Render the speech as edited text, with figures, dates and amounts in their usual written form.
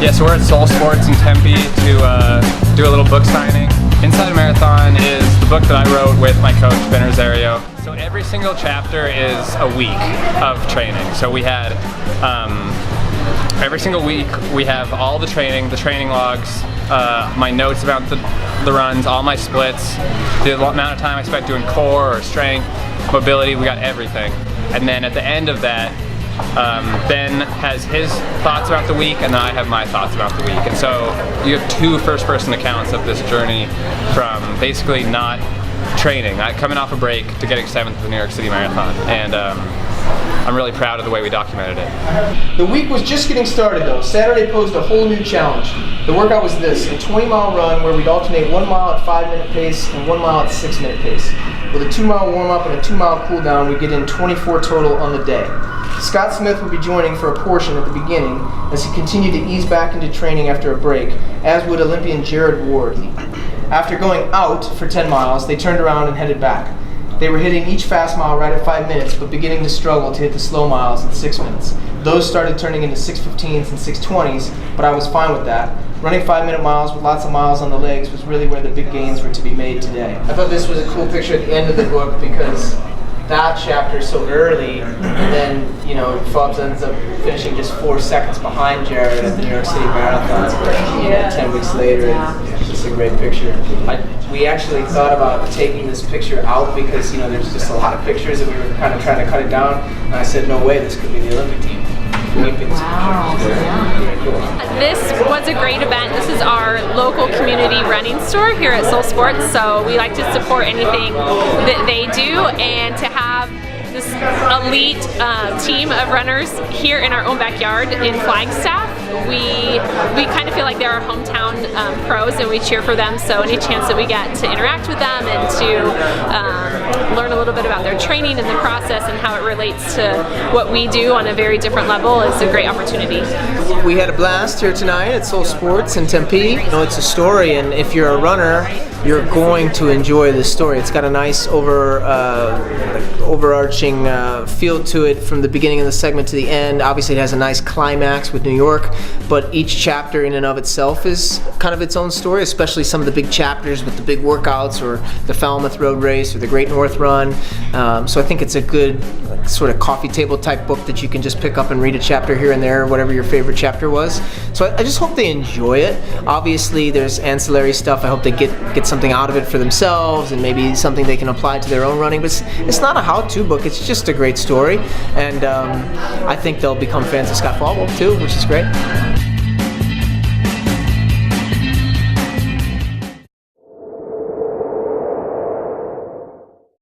Yeah, so we're at Soul Sports in Tempe to do a little book signing. Inside a Marathon is the book that I wrote with my coach, Ben Rosario. So every single chapter is a week of training. So we had, every single week we have all the training logs, my notes about the runs, all my splits, the amount of time I spent doing core or strength, mobility, we got everything. And then at the end of that, Ben has his thoughts about the week, and then I have my thoughts about the week. And so you have two first-person accounts of this journey from basically not training, coming off a break to getting 7th at the New York City Marathon. And I'm really proud of the way we documented it. The week was just getting started though. Saturday posed a whole new challenge. The workout was this, a 20-mile run where we'd alternate 1 mile at 5-minute pace and 1 mile at 6-minute pace. With a 2-mile warm-up and a 2-mile cool-down, we'd get in 24 total on the day. Scott Smith would be joining for a portion at the beginning as he continued to ease back into training after a break, as would Olympian Jared Ward. After going out for 10 miles, they turned around and headed back. They were hitting each fast mile right at 5 minutes, but beginning to struggle to hit the slow miles at 6 minutes. Those started turning into 6:15s and 6:20s, but I was fine with that. Running 5-minute miles with lots of miles on the legs was really where the big gains were to be made today. I thought this was a cool picture at the end of the book because that chapter is so early, and then, you know, Fauble ends up finishing just 4 seconds behind Jared at the New York City Marathon. Yeah. 10 weeks later, it's just a great picture. We actually thought about taking this picture out because, you know, there's just a lot of pictures and we were kind of trying to cut it down, and I said, no way, this could be the Olympic team. Wow. This was a great event. This is our local community running store here at Soul Sports, so we like to support anything that they do, and to have this elite team of runners here in our own backyard in Flagstaff, we kind of feel like they're our hometown pros, and we cheer for them. So any chance that we get to interact with them and to learn a little bit about their training and the process and how it relates to what we do on a very different level is a great opportunity. We had a blast here tonight at Soul Sports in Tempe. You know, it's a story, and if you're a runner, you're going to enjoy this story. It's got a nice overarching feel to it from the beginning of the segment to the end. Obviously it has a nice climax with New York, but each chapter in and of itself is kind of its own story, especially some of the big chapters with the big workouts, or the Falmouth Road Race or the Great North Run. So I think it's a good sort of coffee table type book that you can just pick up and read a chapter here and there, whatever your favorite chapter was. So I just hope they enjoy it. Obviously there's ancillary stuff. I hope they get something out of it for themselves and maybe something they can apply to their own running, but it's not a how-to book. It's just a great story, and I think they'll become fans of Scott Fauble too, which is great.